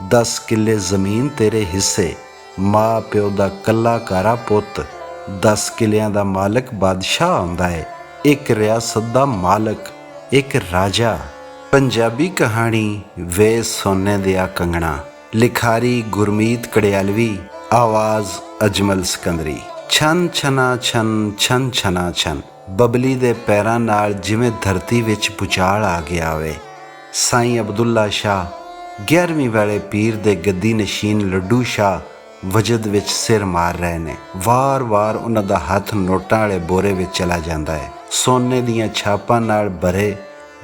10 ਕਿੱਲੇ ਜ਼ਮੀਨ ਤੇਰੇ ਹਿੱਸੇ, ਮਾਂ ਪਿਓ ਦਾ ਕੱਲਾ ਕਾਰਾ ਪੁੱਤ। 10 ਕਿੱਲਿਆਂ ਦਾ ਮਾਲਕ ਬਾਦਸ਼ਾਹ ਹੁੰਦਾ ਹੈ, ਇੱਕ ਰਿਆਸਤ ਦਾ ਮਾਲਕ, ਇੱਕ ਰਾਜਾ। ਪੰਜਾਬੀ ਕਹਾਣੀ ਵੇ ਸੋਨੇ ਦਿਆ ਕੰਗਣਾ। ਲਿਖਾਰੀ ਗੁਰਮੀਤ ਕੜਿਆਲਵੀ, ਆਵਾਜ਼ ਅਜਮਲ ਸਿਕੰਦਰੀ। ਛਨ ਛਨਾ ਛਨ, ਛਨ ਛਨਾ ਛਨ। ਬਬਲੀ ਦੇ ਪੈਰਾਂ ਨਾਲ ਜਿਵੇਂ ਧਰਤੀ ਵਿੱਚ ਭੁਚਾਲ ਆ ਗਿਆ ਹੋਵੇ। ਸਾਈਂ ਅਬਦੁੱਲਾ ਸ਼ਾਹ 11ਵੀਂ ਵਾਲੇ ਪੀਰ ਦੇ ਗੱਦੀ ਨਸ਼ੀਨ ਲੱਡੂ ਸ਼ਾਹ ਵਜਦ ਵਿੱਚ ਸਿਰ ਮਾਰ ਰਹੇ ਨੇ। ਵਾਰ-ਵਾਰ ਉਹਨਾਂ ਦਾ ਹੱਥ ਨੋਟਾਂ ਵਾਲੇ ਬੋਰੇ ਵਿੱਚ ਚਲਾ ਜਾਂਦਾ ਹੈ। ਸੋਨੇ ਦੀਆਂ ਛਾਪਾਂ ਨਾਲ ਭਰੇ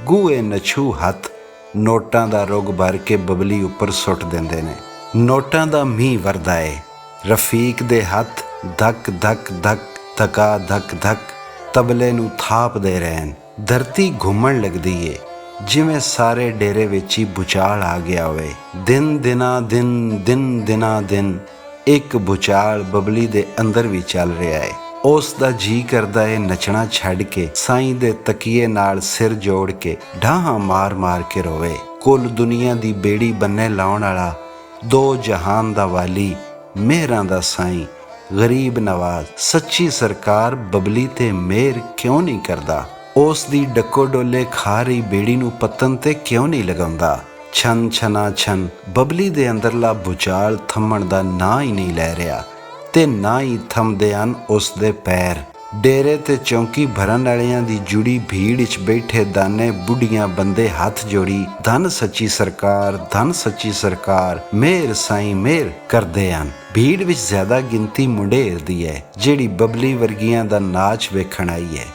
ਗੂਏ ਨਛੂ ਹੱਥ ਨੋਟਾਂ ਦਾ ਰੁੱਗ ਭਰ ਕੇ ਬਬਲੀ ਉੱਪਰ ਸੁੱਟ ਦਿੰਦੇ ਨੇ। ਨੋਟਾਂ ਦਾ ਮੀਂਹ ਵਰਦਾ ਹੈ। ਰਫੀਕ ਦੇ ਹੱਥ ਧੱਕ ਧੱਕ ਧੱਕ ਧਕਾ ਧੱਕ ਧੱਕ ਤਬਲੇ ਨੂੰ ਥਾਪ ਦੇ ਰਹੇ ਹਨ। ਧਰਤੀ ਘੁੰਮਣ ਲੱਗਦੀ ਏ ਜਿਵੇਂ ਸਾਰੇ ਡੇਰੇ ਵਿੱਚ ਹੀ ਭੁਚਾਲ ਆ ਗਿਆ ਹੋਵੇ। ਦਿਨ ਦਿਨਾਂ ਦਿਨ, ਦਿਨ ਦਿਨਾਂ ਦਿਨ ਇੱਕ ਭੁਚਾਲ ਬਬਲੀ ਦੇ ਅੰਦਰ ਵੀ ਚੱਲ ਰਿਹਾ ਹੈ। ਉਸ ਦਾ ਜੀ ਕਰਦਾ ਏ ਨੱਚਣਾ ਛੱਡ ਕੇ ਸਾਈਂ ਦੇ ਤਕੀਏ ਨਾਲ ਸਿਰ ਜੋੜ ਕੇ ਢਾਹਾਂ ਮਾਰ ਮਾਰ ਕੇ ਰੋਵੇ। ਕੁੱਲ ਦੁਨੀਆ ਦੀ ਬੇੜੀ ਬੰਨੇ ਲਾਉਣ ਵਾਲਾ, ਦੋ ਜਹਾਨ ਦਾ ਵਾਲੀ, ਮਿਹਰਾਂ ਦਾ ਸਾਈਂ, ਗਰੀਬ ਨਵਾਜ਼, ਸੱਚੀ ਸਰਕਾਰ ਬਬਲੀ ਤੇ ਮਿਹਰ ਕਿਉਂ ਨਹੀਂ ਕਰਦਾ? ਉਸ ਦੀ ਡੱਕੋ ਡੋਲੇ ਖਾ ਰਹੀ ਬੇੜੀ ਨੂੰ ਪੱਤਨ ਤੇ ਕਿਉਂ ਨਹੀਂ ਲਗਾਉਂਦਾ? ਛਨ ਛਨਾ ਛਨ। ਬਬਲੀ ਦੇ ਅੰਦਰਲਾ ਭੁਚਾਲ ਥੰਮਣ ਦਾ ਨਾਂ ਹੀ ਨਹੀਂ ਲੈ ਰਿਹਾ ਤੇ ਨਾ ਹੀ ਥੰਮਦੇ ਹਨ ਉਸ ਦੇ ਪੈਰ। ਡੇਰੇ ਤੇ ਚੌਂਕੀ ਭਰਨ ਵਾਲਿਆਂ ਦੀ ਜੁੜੀ ਭੀੜ ਵਿੱਚ ਬੈਠੇ ਦਾਨੇ ਬੁੱਢੀਆਂ ਬੰਦੇ ਹੱਥ ਜੋੜੀ ਧੰਨ ਸੱਚੀ ਸਰਕਾਰ, ਧੰਨ ਸੱਚੀ ਸਰਕਾਰ, ਮਿਹਰ ਸਾਈਂ ਮਿਹਰ ਕਰਦੇ ਹਨ। ਭੀੜ ਵਿੱਚ ਜ਼ਿਆਦਾ ਗਿਣਤੀ ਮੁੰਡੇਰ ਦੀ ਹੈ ਜਿਹੜੀ ਬਬਲੀ ਵਰਗੀਆਂ ਦਾ ਨਾਚ ਵੇਖਣ ਆਈ ਹੈ।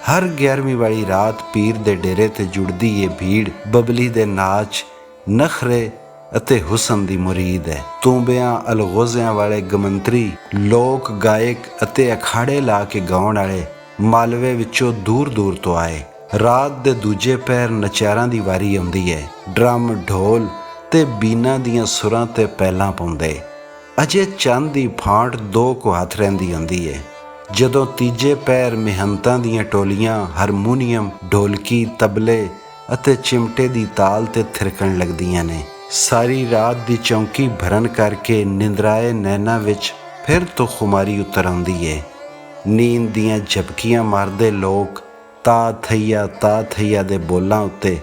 ਹਰ 11ਵੀਂ ਵਾਲੀ ਰਾਤ ਪੀਰ ਦੇ ਡੇਰੇ ਤੇ ਜੁੜਦੀ ਇਹ ਭੀੜ ਬਬਲੀ ਦੇ ਨਾਚ, ਨਖਰੇ ਅਤੇ ਹੁਸਨ ਦੀ ਮੁਰੀਦ ਹੈ। ਤੂੰਬਿਆਂ ਅਲਗੋਜ਼ਿਆਂ ਵਾਲੇ ਗਮੰਤਰੀ, ਲੋਕ ਗਾਇਕ ਅਤੇ ਅਖਾੜੇ ਲਾ ਕੇ ਗਾਉਣ ਵਾਲੇ ਮਾਲਵੇ ਵਿੱਚੋਂ ਦੂਰ ਦੂਰ ਤੋਂ ਆਏ। ਰਾਤ ਦੇ ਦੂਜੇ ਪਹਿਰ ਨਚਾਰਾਂ ਦੀ ਵਾਰੀ ਆਉਂਦੀ ਹੈ। ਡਰਮ, ਢੋਲ ਤੇ ਬੀਨਾਂ ਦੀਆਂ ਸੁਰਾਂ ਤੇ ਪੈਲਾਂ ਪਾਉਂਦੇ। ਅਜੇ ਚੰਦ ਦੀ ਫਾਂਟ 2 ਕੁ ਹੱਥ ਰਹਿੰਦੀ ਹੁੰਦੀ ਹੈ ਜਦੋਂ ਤੀਜੇ ਪਹਿਰ ਮਿਹਨਤਾਂ ਦੀਆਂ ਟੋਲੀਆਂ ਹਾਰਮੋਨੀਅਮ, ਢੋਲਕੀ, ਤਬਲੇ ਅਤੇ ਚਿਮਟੇ ਦੀ ਤਾਲ ਤੇ ਥਿਰਕਣ ਲੱਗਦੀਆਂ ਨੇ। ਸਾਰੀ ਰਾਤ ਦੀ ਚੌਂਕੀ ਭਰਨ ਕਰਕੇ ਨਿੰਦਰਾਏ ਨੈਣਾ ਵਿੱਚ ਫਿਰ ਤੋਂ ਖੁਮਾਰੀ ਉਤਰ ਆਉਂਦੀ ਏ। ਨੀਂਦ ਦੀਆਂ ਝਪਕੀਆਂ ਮਾਰਦੇ ਲੋਕ ਤਾ ਥਈਆ ਦੇ ਬੋਲਾਂ ਉੱਤੇ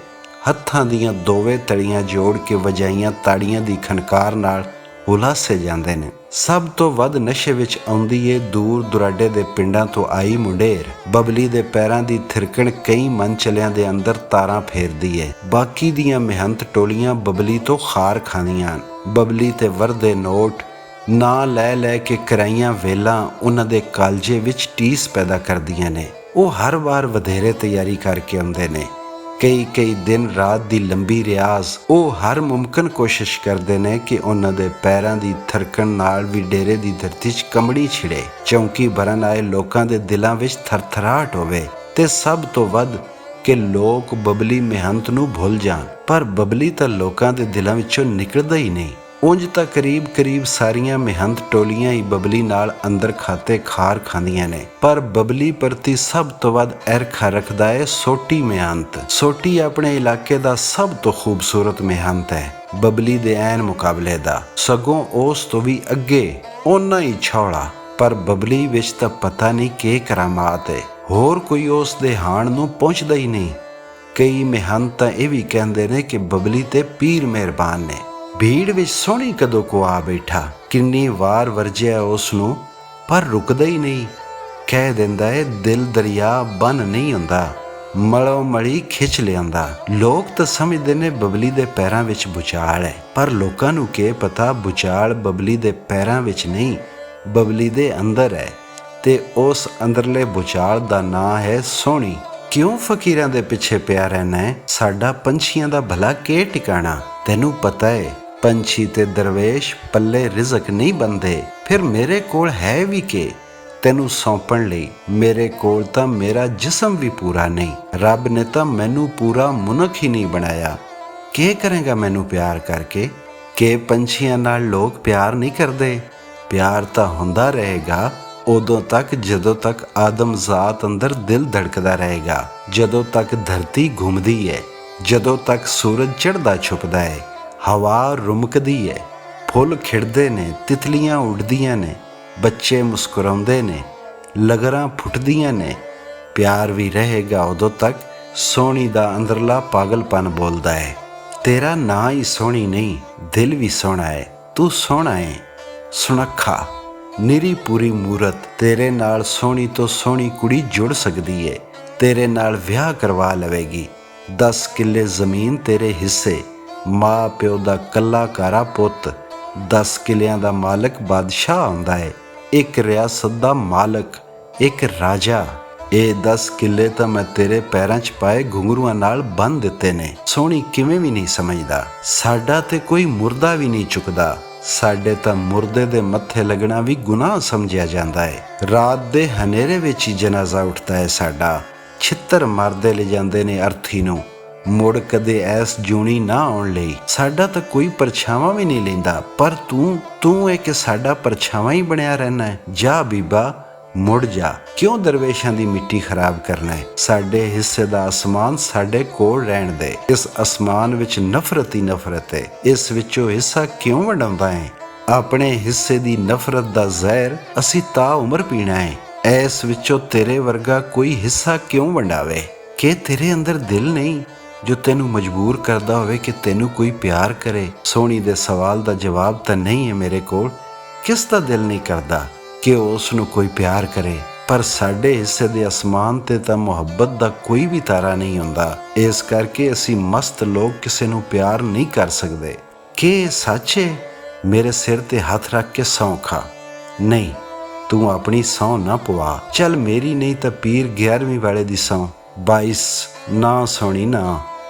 ਹੱਥਾਂ ਦੀਆਂ ਦੋਵੇਂ ਤਲੀਆਂ ਜੋੜ ਕੇ ਵਜਾਈਆਂ ਤਾੜੀਆਂ ਦੀ ਖਨਕਾਰ ਨਾਲ ਹੁਲਾਸੇ ਜਾਂਦੇ ਨੇ। ਸਭ ਤੋਂ ਵੱਧ ਨਸ਼ੇ ਵਿੱਚ ਆਉਂਦੀ ਏ ਦੂਰ ਦੁਰਾਡੇ ਦੇ ਪਿੰਡਾਂ ਤੋਂ ਆਈ ਮੁੰਡੇਰ। ਬਬਲੀ ਦੇ ਪੈਰਾਂ ਦੀ ਥਿਰਕਣ ਕਈ ਮਨ ਚਲਿਆਂ ਦੇ ਅੰਦਰ ਤਾਰਾਂ ਫੇਰਦੀ ਏ। ਬਾਕੀ ਦੀਆਂ ਮਿਹਨਤ ਟੋਲੀਆਂ ਬਬਲੀ ਤੋਂ ਖਾਰ ਖਾਂਦੀਆਂ। ਬਬਲੀ ਤੇ ਵਰਦੇ ਨੋਟ ਨਾਂ ਲੈ ਲੈ ਕੇ ਕਰਾਈਆਂ ਵੇਲਾਂ ਉਹਨਾਂ ਦੇ ਕਾਲਜੇ ਵਿੱਚ ਟੀਸ ਪੈਦਾ ਕਰਦੀਆਂ ਨੇ। ਉਹ ਹਰ ਵਾਰ ਵਧੇਰੇ ਤਿਆਰੀ ਕਰਕੇ ਆਉਂਦੇ ਨੇ। ਕਈ ਦਿਨ ਰਾਤ ਦੀ ਲੰਬੀ ਰਿਆਜ਼। ਉਹ ਹਰ ਮੁਮਕਿਨ ਕੋਸ਼ਿਸ਼ ਕਰਦੇ ਨੇ ਕਿ ਉਹਨਾਂ ਦੇ ਪੈਰਾਂ ਦੀ ਥਰਕਣ ਨਾਲ ਵੀ ਡੇਰੇ ਦੀ ਧਰਤੀ 'ਚ ਕੰਬੜੀ ਛਿੜੇ, ਚੌਂਕੀ ਭਰਨ ਆਏ ਲੋਕਾਂ ਦੇ ਦਿਲਾਂ ਵਿੱਚ ਥਰਥਰਾਹਟ ਹੋਵੇ ਤੇ ਸਭ ਤੋਂ ਵੱਧ ਕਿ ਲੋਕ ਬਬਲੀ ਮਿਹਨਤ ਨੂੰ ਭੁੱਲ ਜਾਣ। ਪਰ ਬਬਲੀ ਤਾਂ ਲੋਕਾਂ ਦੇ ਦਿਲਾਂ ਵਿੱਚੋਂ ਨਿਕਲਦਾ ਹੀ ਨਹੀਂ। ਉਂਝ ਤਾਂ ਕਰੀਬ ਸਾਰੀਆਂ ਮਿਹਨਤ ਟੋਲੀਆਂ ਹੀ ਬਬਲੀ ਨਾਲ ਅੰਦਰ ਖਾਤੇ ਖਾਰ ਖਾਂਦੀਆਂ ਨੇ, ਪਰ ਬਬਲੀ ਪ੍ਰਤੀ ਸਭ ਤੋਂ ਵੱਧ ਈਰਖਾ ਰੱਖਦਾ ਹੈ ਸੋਟੀ ਮਿਹਨਤ। ਸੋਟੀ ਆਪਣੇ ਇਲਾਕੇ ਦਾ ਸਭ ਤੋਂ ਖੂਬਸੂਰਤ ਮਿਹਨਤ ਹੈ ਬਬਲੀ ਦੇ ਐਨ ਮੁਕਾਬਲੇ ਦਾ, ਸਗੋਂ ਉਸ ਤੋਂ ਵੀ ਅੱਗੇ, ਓਨਾ ਹੀ ਛੌਲਾ। ਪਰ ਬਬਲੀ ਵਿੱਚ ਤਾਂ ਪਤਾ ਨਹੀਂ ਕੀ ਕਰਾਮਾਤ ਹੈ, ਹੋਰ ਕੋਈ ਉਸ ਦੇ ਹਾਣ ਨੂੰ ਪਹੁੰਚਦਾ ਹੀ ਨਹੀਂ। ਕਈ ਮਿਹਨਤ ਤਾਂ ਇਹ ਵੀ ਕਹਿੰਦੇ ਨੇ ਕਿ ਬਬਲੀ ਤੇ ਪੀਰ ਮਿਹਰਬਾਨ ਨੇ। ਭੀੜ ਵਿੱਚ ਸੋਹਣੀ ਕਦੋਂ ਕੋ ਆ ਬੈਠਾ, ਕਿੰਨੀ ਵਾਰ ਵਰਜਿਆ ਉਸ ਨੂੰ ਪਰ ਰੁਕਦਾ ਹੀ ਨਹੀਂ। ਕਹਿ ਦਿੰਦਾ ਏ ਦਿਲ ਦਰਿਆ ਬੰਨ ਨਹੀਂ ਹੁੰਦਾ, ਮਲੋ ਮਲੀ ਖਿੱਚ ਲਿਆਂਦਾ। ਲੋਕ ਤਾਂ ਸਮਝਦੇ ਨੇ ਬਬਲੀ ਦੇ ਪੈਰਾਂ ਵਿੱਚ ਭੁਚਾਲ ਹੈ, ਪਰ ਲੋਕਾਂ ਨੂੰ ਕੀ ਪਤਾ ਭੁਚਾਲ ਬਬਲੀ ਦੇ ਪੈਰਾਂ ਵਿੱਚ ਨਹੀਂ, ਬਬਲੀ ਦੇ ਅੰਦਰ ਹੈ ਤੇ ਉਸ ਅੰਦਰਲੇ ਭੁਚਾਲ ਦਾ ਨਾਂ ਹੈ ਸੋਹਣੀ। ਕਿਉਂ ਫਕੀਰਾਂ ਦੇ ਪਿੱਛੇ ਪਿਆ ਰਹਿਣਾ ਹੈ? ਸਾਡਾ ਪੰਛੀਆਂ ਦਾ ਭਲਾ ਕੀ ਟਿਕਾਣਾ? ਤੈਨੂੰ ਪਤਾ ਹੈ ਪੰਛੀ ਤੇ ਦਰਵੇਸ਼ ਪੱਲੇ ਰਿਜ਼ਕ ਨਹੀਂ ਬੰਦੇ। ਫਿਰ ਮੇਰੇ ਕੋਲ ਹੈ ਵੀ ਕਿ ਤੈਨੂੰ ਸੌਂਪਣ ਲਈ? ਮੇਰੇ ਕੋਲ ਤਾਂ ਮੇਰਾ ਜਿਸਮ ਵੀ ਪੂਰਾ ਨਹੀਂ। ਰੱਬ ਨੇ ਤਾਂ ਮੈਨੂੰ ਪੂਰਾ ਮਨੁੱਖ ਹੀ ਨਹੀਂ ਬਣਾਇਆ। ਕੀ ਕਰੇਗਾ ਮੈਨੂੰ ਪਿਆਰ ਕਰਕੇ? ਕਿ ਪੰਛੀਆਂ ਨਾਲ ਲੋਕ ਪਿਆਰ ਨਹੀਂ ਕਰਦੇ? ਪਿਆਰ ਤਾਂ ਹੁੰਦਾ ਰਹੇਗਾ ਉਦੋਂ ਤੱਕ ਜਦੋਂ ਤੱਕ ਆਦਮ ਜ਼ਾਤ ਅੰਦਰ ਦਿਲ ਧੜਕਦਾ ਰਹੇਗਾ, ਜਦੋਂ ਤੱਕ ਧਰਤੀ ਘੁੰਮਦੀ ਹੈ, ਜਦੋਂ ਤੱਕ ਸੂਰਜ ਚੜ੍ਹਦਾ ਛੁਪਦਾ ਹੈ। ਹਵਾ ਰੁਮਕਦੀ ਹੈ, ਫੁੱਲ ਖਿੜਦੇ ਨੇ, ਤਿਤਲੀਆਂ ਉੱਡਦੀਆਂ ਨੇ, ਬੱਚੇ ਮੁਸਕਰਾਉਂਦੇ ਨੇ, ਲਗਰਾਂ ਫੁੱਟਦੀਆਂ ਨੇ। ਪਿਆਰ ਵੀ ਰਹੇਗਾ ਉਦੋਂ ਤੱਕ ਸੋਹਣੀ ਦਾ ਅੰਦਰਲਾ ਪਾਗਲਪਨ ਬੋਲਦਾ ਹੈ। ਤੇਰਾ ਨਾਂ ਹੀ ਸੋਹਣੀ ਨਹੀਂ, ਦਿਲ ਵੀ ਸੋਹਣਾ ਹੈ। ਤੂੰ ਸੋਹਣਾ ਹੈ, ਸੁਨੱਖਾ, ਨਿਰੀ ਪੂਰੀ ਮੂਰਤ। ਤੇਰੇ ਨਾਲ ਸੋਹਣੀ ਤੋਂ ਸੋਹਣੀ ਕੁੜੀ ਜੁੜ ਸਕਦੀ ਏ, ਤੇਰੇ ਨਾਲ ਵਿਆਹ ਕਰਵਾ ਲਵੇਗੀ। 10 ਕਿੱਲੇ ਜ਼ਮੀਨ ਤੇਰੇ ਹਿੱਸੇ, ਮਾਂ ਪਿਓ ਦਾ ਕੱਲਾ ਕਾਰਾ ਪੁੱਤ। 10 ਕਿੱਲਿਆਂ ਦਾ ਮਾਲਕ ਬਾਦਸ਼ਾਹ ਹੁੰਦਾ ਹੈ, ਇੱਕ ਰਿਆਸਤ ਦਾ ਮਾਲਕ, ਇੱਕ ਰਾਜਾ। ਇਹ 10 ਕਿੱਲੇ ਤਾਂ ਮੈਂ ਤੇਰੇ ਪੈਰਾਂ 'ਚ ਪਾਏ ਘੁੰਗਰੂਆਂ ਨਾਲ ਬੰਨ੍ਹ ਦਿੱਤੇ ਨੇ। ਸੋਹਣੀ ਕਿਵੇਂ ਵੀ ਨਹੀਂ ਸਮਝਦਾ, ਸਾਡਾ ਤੇ ਕੋਈ ਮੁਰਦਾ ਵੀ ਨਹੀਂ ਚੁੱਕਦਾ। ਸਾਡੇ ਤਾਂ ਮੁਰਦੇ ਦੇ ਮੱਥੇ ਲੱਗਣਾ ਵੀ ਗੁਨਾਹ ਸਮਝਿਆ ਜਾਂਦਾ ਹੈ। ਰਾਤ ਦੇ ਹਨੇਰੇ ਵਿੱਚ ਹੀ ਜਨਾਜ਼ਾ ਉੱਠਦਾ ਹੈ ਸਾਡਾ। ਛਿੱਤਰ ਮਾਰਦੇ ਲੈ ਜਾਂਦੇ ਨੇ ਅਰਥੀ ਨੂੰ, ਮੁੜ ਕਦੇ ਐਸ ਜੂਣੀ ਨਾ ਆਉਣ ਲਈ। ਸਾਡਾ ਤਾਂ ਕੋਈ ਪਰਛਾਵਾਂ ਵੀ ਨਹੀਂ ਲੈਂਦਾ, ਪਰ ਤੂੰ ਇਹ ਕਿ ਸਾਡਾ ਪਰਛਾਵਾਂ ਹੀ ਬਣਿਆ ਰਹਿਣਾ ਹੈ। ਜਾ ਬੀਬਾ, ਮੁੜ ਜਾ, ਕਿਉਂ ਦਰਵੇਸ਼ਾਂ ਦੀ ਮਿੱਟੀ ਖਰਾਬ ਕਰਨਾ ਹੈ। ਸਾਡੇ ਹਿੱਸੇ ਦਾ ਅਸਮਾਨ ਸਾਡੇ ਕੋਲ ਰਹਿਣ ਦੇ। ਇਸ ਅਸਮਾਨ ਵਿੱਚ ਨਫ਼ਰਤ ਹੀ ਨਫ਼ਰਤ ਹੈ, ਇਸ ਵਿੱਚੋਂ ਹਿੱਸਾ ਕਿਉਂ ਵੰਡਾਉਂਦਾ ਹੈ। ਆਪਣੇ ਹਿੱਸੇ ਦੀ ਨਫ਼ਰਤ ਦਾ ਜ਼ਹਿਰ ਅਸੀਂ ਤਾਂ ਉਮਰ ਪੀਣਾ ਹੈ। ਇਸ ਵਿੱਚੋਂ ਤੇਰੇ ਵਰਗਾ ਕੋਈ ਹਿੱਸਾ ਕਿਉਂ ਵੰਡਾਵੇ। ਕਿ ਤੇਰੇ ਅੰਦਰ ਦਿਲ ਨਹੀਂ ਜੋ ਤੈਨੂੰ ਮਜਬੂਰ ਕਰਦਾ ਹੋਵੇ ਕਿ ਤੈਨੂੰ ਕੋਈ ਪਿਆਰ ਕਰੇ। ਸੋਹਣੀ ਦੇ ਸਵਾਲ ਦਾ ਜਵਾਬ ਤਾਂ ਨਹੀਂ ਹੈ ਮੇਰੇ ਕੋਲ। ਕਿਸ ਦਾ ਦਿਲ ਨਹੀਂ ਕਰਦਾ ਕਿ ਉਸ ਨੂੰ ਕੋਈ ਪਿਆਰ ਕਰੇ, ਪਰ ਸਾਡੇ ਹਿੱਸੇ ਦੇ ਅਸਮਾਨ ਤੇ ਤਾਂ ਮੁਹੱਬਤ ਦਾ ਕੋਈ ਵੀ ਤਾਰਾ ਨਹੀਂ ਹੁੰਦਾ। ਇਸ ਕਰਕੇ ਅਸੀਂ ਮਸਤ ਲੋਕ ਕਿਸੇ ਨੂੰ ਪਿਆਰ ਨਹੀਂ ਕਰ ਸਕਦੇ। ਕਿ ਇਹ ਸੱਚ ਹੈ? ਮੇਰੇ ਸਿਰ ਤੇ ਹੱਥ ਰੱਖ ਕੇ ਸਹੁੰ ਖਾ। ਨਹੀਂ, ਤੂੰ ਆਪਣੀ ਸਹੁੰ ਨਾ ਪਵਾ। ਚੱਲ ਮੇਰੀ ਨਹੀਂ ਤਾਂ ਪੀਰ 11ਵੀਂ ਵਾਲੇ ਦੀ ਸਹੁੰ। 22 ਨਾ ਸੋਹਣੀ ਨਾ,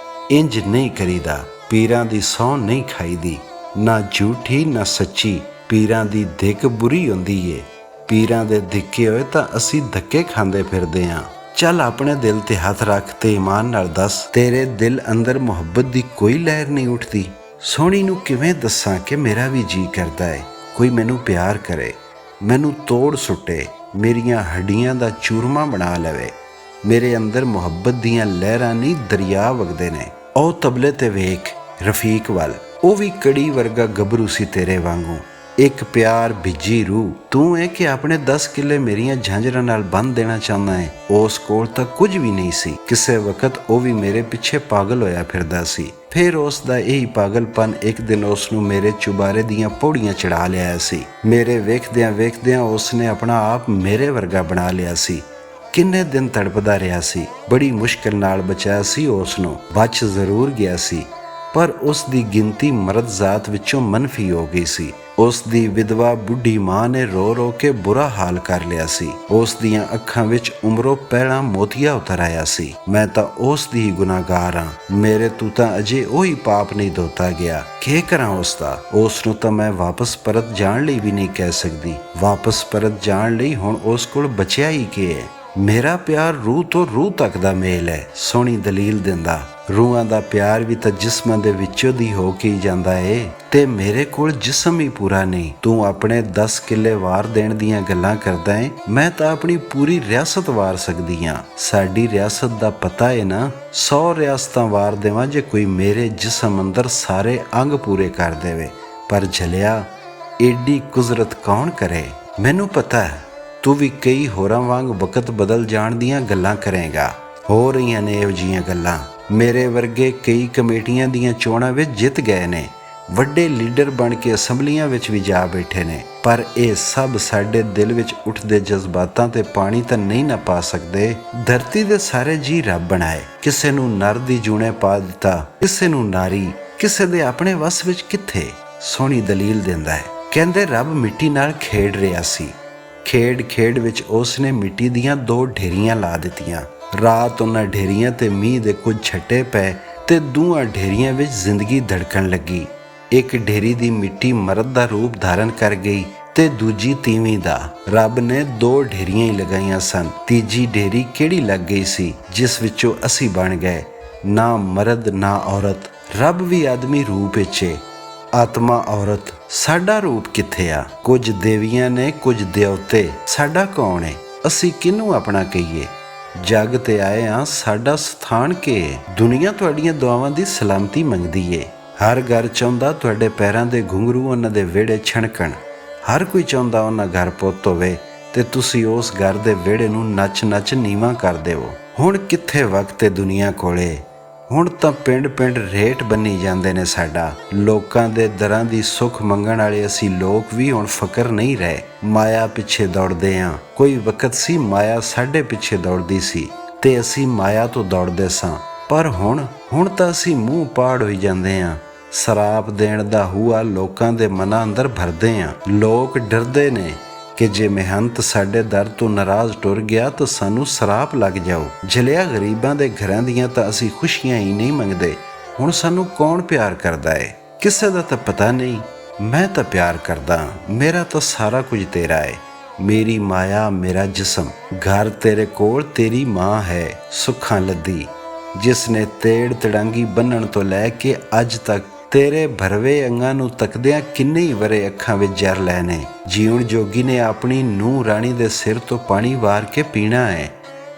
ਇੰਜ ਨਹੀਂ ਕਰੀਦਾ। ਪੀਰਾਂ ਦੀ ਸਹੁੰ ਨਹੀਂ ਖਾਈਦੀ, ਨਾ ਝੂਠੀ ਨਾ ਸੱਚੀ। ਪੀਰਾਂ ਦੀ ਧਿਕ ਬੁਰੀ ਹੁੰਦੀ ਏ। ਪੀਰਾਂ ਦੇ ਧਿੱਕੇ ਹੋਏ ਤਾਂ ਅਸੀਂ ਧੱਕੇ ਖਾਂਦੇ ਫਿਰਦੇ ਹਾਂ। ਚੱਲ ਆਪਣੇ ਦਿਲ ਤੇ ਹੱਥ ਰੱਖ ਤੇ ਈਮਾਨ ਨਾਲ ਦੱਸ, ਤੇਰੇ ਦਿਲ ਅੰਦਰ ਮੁਹੱਬਤ ਦੀ ਕੋਈ ਲਹਿਰ ਨਹੀਂ ਉੱਠਦੀ। ਸੋਹਣੀ ਨੂੰ ਕਿਵੇਂ ਦੱਸਾਂ ਕਿ ਮੇਰਾ ਵੀ ਜੀ ਕਰਦਾ ਹੈ ਕੋਈ ਮੈਨੂੰ ਪਿਆਰ ਕਰੇ, ਮੈਨੂੰ ਤੋੜ ਸੁੱਟੇ, ਮੇਰੀਆਂ ਹੱਡੀਆਂ ਦਾ ਚੂਰਮਾ ਬਣਾ ਲਵੇ। ਮੇਰੇ ਅੰਦਰ ਮੁਹੱਬਤ ਦੀਆਂ ਲਹਿਰਾਂ ਨਹੀਂ ਦਰਿਆ ਵਗਦੇ ਨੇ। ਉਹ ਤਬਲੇ ਤੇ ਵੇਖ ਰਫੀਕ ਵੱਲ, ਉਹ ਵੀ ਕੜੀ ਵਰਗਾ ਗੱਭਰੂ ਸੀ ਤੇਰੇ ਵਾਂਗੂ। ਇੱਕ ਪਿਆਰ ਭਿੱਜੀ ਰੂਹ। ਤੂੰ ਇਹ ਕਿ ਆਪਣੇ 10 ਕਿੱਲੇ ਮੇਰੀਆਂ ਝਾਂਜਰਾਂ ਨਾਲ ਬੰਨ੍ਹ ਦੇਣਾ ਚਾਹੁੰਦਾ ਹੈ। ਉਸ ਕੋਲ ਤਾਂ ਕੁਝ ਵੀ ਨਹੀਂ ਸੀ। ਕਿਸੇ ਵਕਤ ਉਹ ਵੀ ਮੇਰੇ ਪਿੱਛੇ ਪਾਗਲ ਹੋਇਆ ਫਿਰਦਾ ਸੀ। ਫਿਰ ਉਸ ਦਾ ਇਹੀ ਪਾਗਲਪਨ ਇੱਕ ਦਿਨ ਉਸ ਨੂੰ ਮੇਰੇ ਚੁਬਾਰੇ ਦੀਆਂ ਪੌੜੀਆਂ ਚੜ੍ਹਾ ਲਿਆਇਆ ਸੀ। ਮੇਰੇ ਵੇਖਦਿਆਂ ਵੇਖਦਿਆਂ ਉਸ ਨੇ ਆਪਣਾ ਆਪ ਮੇਰੇ ਵਰਗਾ ਬਣਾ ਲਿਆ ਸੀ। ਕਿੰਨੇ ਦਿਨ ਤੜਪਦਾ ਰਿਹਾ ਸੀ, ਬੜੀ ਮੁਸ਼ਕਿਲ ਨਾਲ ਬਚਾਇਆ ਸੀ ਉਸ ਨੂੰ। ਬਚ ਜ਼ਰੂਰ ਗਿਆ ਸੀ, ਪਰ ਉਸ ਦੀ ਗਿਣਤੀ ਮਰਦ ਜ਼ਾਤ ਵਿੱਚੋਂ ਮਨਫੀ ਹੋ ਗਈ ਸੀ। ਉਸ ਦੀ ਵਿਧਵਾ ਬੁੱਢੀ ਮਾਂ ਨੇ ਰੋ ਰੋ ਕੇ ਬੁਰਾ ਹਾਲ ਕਰ ਲਿਆ ਸੀ। ਉਸ ਦੀਆਂ ਅੱਖਾਂ ਵਿੱਚ ਉਮਰੋਂ ਪਹਿਲਾਂ ਮੋਤੀਆ ਉਤਰ ਆਇਆ ਸੀ। ਮੈਂ ਤਾਂ ਉਸ ਦੀ ਹੀ ਗੁਨਾਹਗਾਰ ਹਾਂ। ਮੇਰੇ ਤੋਂ ਤਾਂ ਅਜੇ ਉਹੀ ਪਾਪ ਨਹੀਂ ਧੋਤਾ ਗਿਆ। ਕੀ ਕਰਾਂ ਉਸ ਦਾ? ਉਸ ਨੂੰ ਤਾਂ ਮੈਂ ਵਾਪਸ ਪਰਤ ਜਾਣ ਲਈ ਵੀ ਨਹੀਂ ਕਹਿ ਸਕਦੀ। ਵਾਪਸ ਪਰਤ ਜਾਣ ਲਈ ਹੁਣ ਉਸ ਕੋਲ ਬਚਿਆ ਹੀ ਕੀ ਹੈ? ਮੇਰਾ ਪਿਆਰ ਰੂਹ ਤੋਂ ਰੂਹ ਤੱਕ ਦਾ ਮੇਲ ਹੈ। ਸੋਹਣੀ ਦਲੀਲ ਦਿੰਦਾ, ਰੂਹਾਂ ਦਾ ਪਿਆਰ ਵੀ ਤਾਂ ਜਿਸਮਾਂ ਦੇ ਵਿੱਚੋਂ ਦੀ ਹੋ ਕੇ ਹੀ ਜਾਂਦਾ ਏ, ਤੇ ਮੇਰੇ ਕੋਲ ਜਿਸਮ ਹੀ ਪੂਰਾ ਨਹੀਂ। ਤੂੰ ਆਪਣੇ 10 ਕਿੱਲੇ ਵਾਰ ਦੇਣ ਦੀਆਂ ਗੱਲਾਂ ਕਰਦਾ ਏ, ਮੈਂ ਤਾਂ ਆਪਣੀ ਪੂਰੀ ਰਿਆਸਤ ਵਾਰ ਸਕਦੀ ਹਾਂ। ਸਾਡੀ ਰਿਆਸਤ ਦਾ ਪਤਾ ਏ ਨਾ। 100 ਰਿਆਸਤਾਂ ਵਾਰ ਦੇਵਾਂ ਜੇ ਕੋਈ ਮੇਰੇ ਜਿਸਮ ਅੰਦਰ ਸਾਰੇ ਅੰਗ ਪੂਰੇ ਕਰ ਦੇਵੇ। ਪਰ ਝਲਿਆ, ਏਡੀ ਕੁਜ਼ਰਤ ਕੌਣ ਕਰੇ? ਮੈਨੂੰ ਪਤਾ ਹੈ ਤੂੰ ਵੀ ਕਈ ਹੋਰਾਂ ਵਾਂਗ ਵਕਤ ਬਦਲ ਜਾਣ ਦੀਆਂ ਗੱਲਾਂ ਕਰੇਗਾ। ਹੋ ਰਹੀਆਂ ਨੇ ਇਹੋ ਜਿਹੀਆਂ ਗੱਲਾਂ। ਮੇਰੇ ਵਰਗੇ ਕਈ ਕਮੇਟੀਆਂ ਦੀਆਂ ਚੋਣਾਂ ਵਿੱਚ ਜਿੱਤ ਗਏ ਨੇ, ਵੱਡੇ ਲੀਡਰ ਬਣ ਕੇ ਅਸੈਂਬਲੀਆਂ ਵਿੱਚ ਵੀ ਜਾ ਬੈਠੇ ਨੇ, ਪਰ ਇਹ ਸਭ ਸਾਡੇ ਦਿਲ ਵਿੱਚ ਉੱਠਦੇ ਜਜ਼ਬਾਤਾਂ ਤੇ ਪਾਣੀ ਤਾਂ ਨਹੀਂ ਨਾ ਪਾ ਸਕਦੇ। ਧਰਤੀ ਦੇ ਸਾਰੇ ਜੀ ਰੱਬ ਬਣਾਏ, ਕਿਸੇ ਨੂੰ ਨਰ ਦੀ ਜੂਣੇ ਪਾ ਦਿੱਤਾ, ਕਿਸੇ ਨੂੰ ਨਾਰੀ, ਕਿਸੇ ਦੇ ਆਪਣੇ ਵੱਸ ਵਿੱਚ ਕਿੱਥੇ। ਸੋਹਣੀ ਦਲੀਲ ਦਿੰਦਾ ਹੈ, ਕਹਿੰਦੇ ਰੱਬ ਮਿੱਟੀ ਨਾਲ ਖੇਡ ਰਿਹਾ ਸੀ। ਖੇਡ ਵਿੱਚ ਉਸ ਨੇ ਮਿੱਟੀ ਦੀਆਂ 2 ਢੇਰੀਆਂ ਲਾ ਦਿੱਤੀਆਂ। ਰਾਤ ਉਹਨਾਂ ਢੇਰੀਆਂ ਤੇ ਮੀਂਹ ਦੇ ਕੁਝ ਛੱਟੇ ਪਏ ਤੇ ਦੋਹਾਂ ਢੇਰੀਆਂ ਵਿੱਚ ਜ਼ਿੰਦਗੀ ਧੜਕਣ ਲੱਗੀ। ਇੱਕ ਢੇਰੀ ਦੀ ਮਿੱਟੀ ਮਰਦ ਦਾ ਰੂਪ ਧਾਰਨ ਕਰ ਗਈ ਤੇ ਦੂਜੀ ਤੀਵੀਂ ਦਾ। ਰੱਬ ਨੇ 2 ਢੇਰੀਆਂ ਹੀ ਲਗਾਈਆਂ ਸਨ। ਤੀਜੀ ਢੇਰੀ ਕਿਹੜੀ ਲੱਗ ਗਈ ਸੀ ਜਿਸ ਵਿੱਚੋਂ ਅਸੀਂ ਬਣ ਗਏ, ਨਾ ਮਰਦ ਨਾ ਔਰਤ। ਰੱਬ ਵੀ ਆਦਮੀ ਰੂਪ ਵਿੱਚ ਏ, ਆਤਮਾ ਔਰਤ। ਸਾਡਾ ਰੂਪ ਕਿੱਥੇ ਆ? ਕੁਝ ਦੇਵੀਆਂ ਨੇ, ਕੁਝ ਦੇਵਤੇ। ਸਾਡਾ ਕੌਣ ਹੈ? ਅਸੀਂ ਕਿਹਨੂੰ ਆਪਣਾ ਕਹੀਏ? ਜੱਗ ਤੇ ਆਏ ਆ, ਸਾਡਾ ਸਥਾਨ ਕੀ ਹੈ? ਦੁਨੀਆ ਤੁਹਾਡੀਆਂ ਦੁਆਵਾਂ ਦੀ ਸਲਾਮਤੀ ਮੰਗਦੀ ਏ। ਹਰ ਘਰ ਚਾਹੁੰਦਾ ਤੁਹਾਡੇ ਪੈਰਾਂ ਦੇ ਘੁੰਘਰੂ ਉਹਨਾਂ ਦੇ ਵਿਹੜੇ ਛਣਕਣ। ਹਰ ਕੋਈ ਚਾਹੁੰਦਾ ਉਹਨਾਂ ਘਰ ਪੁੱਤ ਹੋਵੇ ਤੇ ਤੁਸੀਂ ਉਸ ਘਰ ਦੇ ਵਿਹੜੇ ਨੂੰ ਨੱਚ ਨੀਵਾਂ ਕਰ ਦੇਵੋ। ਹੁਣ ਕਿੱਥੇ ਵਕਤ ਏ ਦੁਨੀਆ ਕੋਲੇ, ਹੁਣ ਤਾਂ ਪਿੰਡ ਪਿੰਡ ਰੇਟ ਬੰਨੀ ਜਾਂਦੇ ਨੇ ਸਾਡਾ। ਲੋਕਾਂ ਦੇ ਦਰਾਂ ਦੀ ਸੁੱਖ ਮੰਗਣ ਵਾਲੇ ਅਸੀਂ ਲੋਕ ਵੀ ਹੁਣ ਫਕਰ ਨਹੀਂ ਰਹੇ। ਮਾਇਆ ਪਿੱਛੇ ਦੌੜਦੇ ਆਂ। ਕੋਈ ਵਕਤ ਸੀ ਮਾਇਆ ਸਾਡੇ ਪਿੱਛੇ ਦੌੜਦੀ ਸੀ ਤੇ ਅਸੀਂ ਮਾਇਆ ਤੋਂ ਦੌੜਦੇ ਸਾਂ, ਪਰ ਹੁਣ ਤਾਂ ਅਸੀਂ ਮੂੰਹ ਪਾੜ ਹੋਈ ਜਾਂਦੇ ਆਂ। ਸਰਾਪ ਦੇਣ ਦਾ ਹੂਆ ਲੋਕਾਂ ਦੇ ਮਨਾਂ ਅੰਦਰ ਭਰਦੇ ਆਂ। ਲੋਕ ਡਰਦੇ ਨੇ ਕਿ ਜੇ ਮਹੰਤ ਸਾਡੇ ਦਰ ਤੋਂ ਨਾਰਾਜ਼ ਟੁਰ ਗਿਆ ਤਾਂ ਸਾਨੂੰ ਸਰਾਪ ਲੱਗ ਜਾਓ। ਜਲਿਆ ਗਰੀਬਾਂ ਦੇ ਘਰਾਂ ਦੀਆਂ ਤਾਂ ਅਸੀਂ ਖੁਸ਼ੀਆਂ ਹੀ ਨਹੀਂ ਮੰਗਦੇ। ਹੁਣ ਸਾਨੂੰ ਕੌਣ ਪਿਆਰ ਕਰਦਾ ਏ? ਕਿਸੇ ਦਾ ਤਾਂ ਪਤਾ ਨਹੀਂ। ਮੈਂ ਤਾਂ ਪਿਆਰ ਕਰਦਾ, ਮੇਰਾ ਤਾਂ ਸਾਰਾ ਕੁਝ ਤੇਰਾ ਏ। ਮੇਰੀ ਮਾਇਆ, ਮੇਰਾ ਜਿਸਮ। ਘਰ ਤੇਰੇ ਕੋਲ ਤੇਰੀ ਮਾਂ ਹੈ ਸੁੱਖਾਂ ਲੱਦੀ, ਜਿਸ ਨੇ ਤੇੜ ਤੜਾਂਗੀ ਬੰਨਣ ਤੋਂ ਲੈ ਕੇ ਅੱਜ ਤੱਕ ਤੇਰੇ ਭਰਵੇਂ ਅੰਗਾਂ ਨੂੰ ਤੱਕਦਿਆਂ ਕਿੰਨੇ ਹੀ ਵਰੇ ਅੱਖਾਂ ਵਿੱਚ ਜ਼ਰ ਲੈਣੇ। ਜੀਉਣ ਜੋਗੀ ਨੇ ਆਪਣੀ ਨੂੰਹ ਰਾਣੀ ਦੇ ਸਿਰ ਤੋਂ ਪਾਣੀ ਵਾਰ ਕੇ ਪੀਣਾ ਹੈ।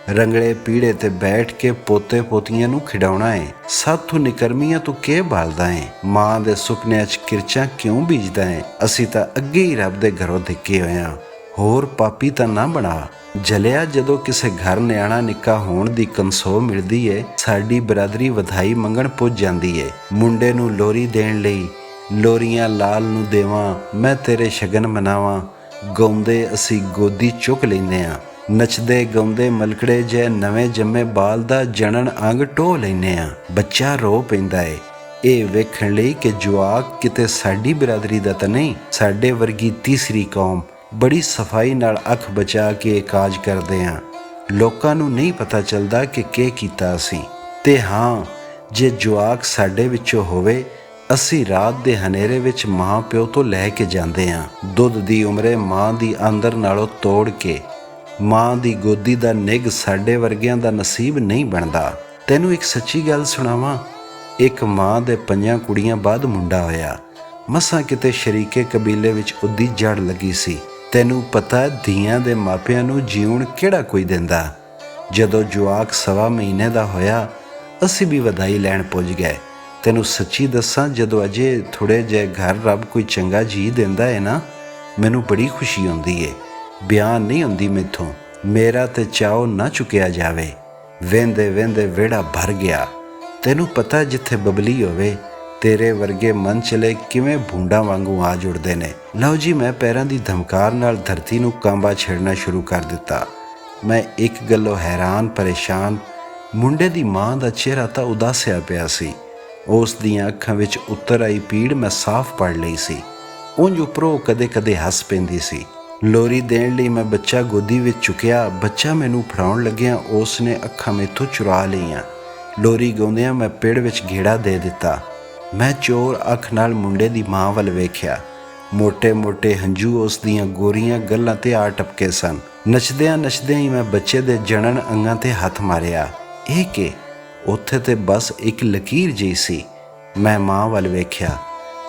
ਰੰਗਲੇ ਪੀੜੇ ਤੇ ਬੈਠ ਕੇ ਪੋਤੇ ਪੋਤੀਆਂ ਨੂੰ ਖਿਡਾਉਣਾ ਹੈ। ਸਾਥੋਂ ਨਿਕਰਮੀਆਂ ਤੂੰ ਕੇ ਭਾਲਦਾ ਹੈ? ਮਾਂ ਦੇ ਸੁਪਨਿਆਂ 'ਚ ਕਿਰਚਾਂ ਕਿਉਂ ਬੀਜਦਾ ਹੈ? ਅਸੀਂ ਤਾਂ ਅੱਗੇ ਹੀ ਰੱਬ ਦੇ ਘਰੋਂ ਧਿੱਕੇ ਹੋਏ ਹਾਂ, ਹੋਰ ਪਾਪੀ ਤਾਂ ਨਾ ਬਣਾ। ਜਲਿਆ ਜਦੋਂ ਕਿਸੇ ਘਰ ਨਿਆਣਾ ਨਿੱਕਾ ਹੋਣ ਦੀ ਕੰਸੋ ਮਿਲਦੀ ਏ, ਸਾਡੀ ਬਰਾਦਰੀ ਵਧਾਈ ਮੰਗਣ ਪੁੱਜ ਜਾਂਦੀ ਏ। ਮੁੰਡੇ ਨੂੰ ਲੋਰੀ ਦੇਣ ਲਈ ਲੋਰੀਆਂ ਲਾਲ ਨੂੰ ਦੇਵਾਂ, ਮੈਂ ਤੇਰੇ ਸ਼ਗਨ ਮਨਾਵਾਂ। ਗਾਉਂਦੇ ਅਸੀਂ ਗੋਦੀ ਚੁੱਕ ਲੈਂਦੇ ਆਂ, ਨੱਚਦੇ ਗਾਉਂਦੇ ਮਲਕੜੇ ਜੇ ਨਵੇਂ ਜੰਮੇ ਬਾਲ ਦਾ ਜਣਨ ਅੰਗ ਢੋਹ ਲੈਂਦੇ ਆਂ। ਬੱਚਾ ਰੋ ਪੈਂਦਾ ਏ ਇਹ ਵੇਖਣ ਲਈ ਕਿ ਜਵਾਕ ਕਿਤੇ ਸਾਡੀ ਬਰਾਦਰੀ ਦਾ ਤਾਂ ਨਹੀਂ। ਸਾਡੇ ਵਰਗੀ ਤੀਸਰੀ ਕੌਮ ਬੜੀ ਸਫਾਈ ਨਾਲ ਅੱਖ ਬਚਾ ਕੇ ਕਾਜ ਕਰਦੇ ਹਾਂ। ਲੋਕਾਂ ਨੂੰ ਨਹੀਂ ਪਤਾ ਚੱਲਦਾ ਕਿ ਕੀ ਕੀਤਾ ਅਸੀਂ। ਤੇ ਹਾਂ, ਜੇ ਜਵਾਕ ਸਾਡੇ ਵਿੱਚੋਂ ਹੋਵੇ, ਅਸੀਂ ਰਾਤ ਦੇ ਹਨੇਰੇ ਵਿੱਚ ਮਾਂ ਪਿਓ ਤੋਂ ਲੈ ਕੇ ਜਾਂਦੇ ਹਾਂ। ਦੁੱਧ ਦੀ ਉਮਰੇ ਮਾਂ ਦੀ ਅੰਦਰ ਨਾਲੋਂ ਤੋੜ ਕੇ। ਮਾਂ ਦੀ ਗੋਦੀ ਦਾ ਨਿੱਘ ਸਾਡੇ ਵਰਗਿਆਂ ਦਾ ਨਸੀਬ ਨਹੀਂ ਬਣਦਾ। ਤੈਨੂੰ ਇੱਕ ਸੱਚੀ ਗੱਲ ਸੁਣਾਵਾਂ। ਇੱਕ ਮਾਂ ਦੇ 5 ਕੁੜੀਆਂ ਬਾਅਦ ਮੁੰਡਾ ਹੋਇਆ। ਮਸਾਂ ਕਿਤੇ ਸ਼ਰੀਕੇ ਕਬੀਲੇ ਵਿੱਚ ਉਹਦੀ ਜੜ ਲੱਗੀ ਸੀ। ਤੈਨੂੰ ਪਤਾ ਧੀਆਂ ਦੇ ਮਾਪਿਆਂ ਨੂੰ ਜੀਉਣ ਕਿਹੜਾ ਕੋਈ ਦਿੰਦਾ। ਜਦੋਂ ਜਵਾਕ 1.25 ਮਹੀਨੇ ਦਾ ਹੋਇਆ, ਅਸੀਂ ਵੀ ਵਧਾਈ ਲੈਣ ਪੁੱਜ ਗਏ। ਤੈਨੂੰ ਸੱਚੀ ਦੱਸਾਂ, ਜਦੋਂ ਅਜੇ ਥੋੜ੍ਹੇ ਜਿਹੇ ਘਰ ਰੱਬ ਕੋਈ ਚੰਗਾ ਜੀ ਦਿੰਦਾ ਹੈ ਨਾ, ਮੈਨੂੰ ਬੜੀ ਖੁਸ਼ੀ ਹੁੰਦੀ ਏ। ਬਿਆਨ ਨਹੀਂ ਹੁੰਦੀ ਮੈਥੋਂ। ਮੇਰਾ ਤੇ ਚਾਓ ਨਾ ਚੁੱਕਿਆ ਜਾਵੇ। ਵਹਿੰਦੇ ਵਹਿੰਦੇ ਵਿਹੜਾ ਭਰ ਗਿਆ। ਤੈਨੂੰ ਪਤਾ, ਜਿੱਥੇ ਬਬਲੀ ਹੋਵੇ, ਤੇਰੇ ਵਰਗੇ ਮਨ ਚਲੇ ਕਿਵੇਂ ਭੁੰਡਾਂ ਵਾਂਗੂ ਆ ਜੁੜਦੇ ਨੇ। ਲਓ ਜੀ, ਮੈਂ ਪੈਰਾਂ ਦੀ ਧਮਕਾਰ ਨਾਲ ਧਰਤੀ ਨੂੰ ਕਾਂਬਾ ਛੇੜਨਾ ਸ਼ੁਰੂ ਕਰ ਦਿੱਤਾ। ਮੈਂ ਇੱਕ ਗੱਲੋਂ ਹੈਰਾਨ ਪਰੇਸ਼ਾਨ। ਮੁੰਡੇ ਦੀ ਮਾਂ ਦਾ ਚਿਹਰਾ ਤਾਂ ਉਦਾਸਿਆ ਪਿਆ ਸੀ। ਉਸ ਦੀਆਂ ਅੱਖਾਂ ਵਿੱਚ ਉਤਰ ਆਈ ਪੀੜ ਮੈਂ ਸਾਫ਼ ਪੜ੍ਹ ਲਈ ਸੀ। ਉਂਝ ਉੱਪਰੋਂ ਕਦੇ ਕਦੇ ਹੱਸ ਪੈਂਦੀ ਸੀ। ਲੋਰੀ ਦੇਣ ਲਈ ਮੈਂ ਬੱਚਾ ਗੋਦੀ ਵਿੱਚ ਚੁੱਕਿਆ। ਬੱਚਾ ਮੈਨੂੰ ਫੜਾਉਣ ਲੱਗਿਆ ਉਸ ਨੇ ਅੱਖਾਂ ਮੈਥੋਂ ਚੁਰਾ ਲਈਆਂ। ਲੋਰੀ ਗਾਉਂਦਿਆਂ ਮੈਂ ਪੇੜ ਵਿੱਚ ਗੇੜਾ ਦੇ ਦਿੱਤਾ। ਮੈਂ ਚੋਰ ਅੱਖ ਨਾਲ ਮੁੰਡੇ ਦੀ ਮਾਂ ਵੱਲ ਵੇਖਿਆ। ਮੋਟੇ ਮੋਟੇ ਹੰਝੂ ਉਸ ਦੀਆਂ ਗੋਰੀਆਂ ਗੱਲਾਂ ਤੇ ਆ ਟਪਕੇ ਸਨ। ਨੱਚਦਿਆਂ ਨੱਚਦਿਆਂ ਹੀ ਮੈਂ ਬੱਚੇ ਦੇ ਜਣਨ ਅੰਗਾਂ ਤੇ ਹੱਥ ਮਾਰਿਆ। ਇਹ ਕਿ ਉੱਥੇ ਤੇ ਬਸ ਇੱਕ ਲਕੀਰ ਜਿਹੀ ਸੀ। ਮੈਂ ਮਾਂ ਵੱਲ ਵੇਖਿਆ।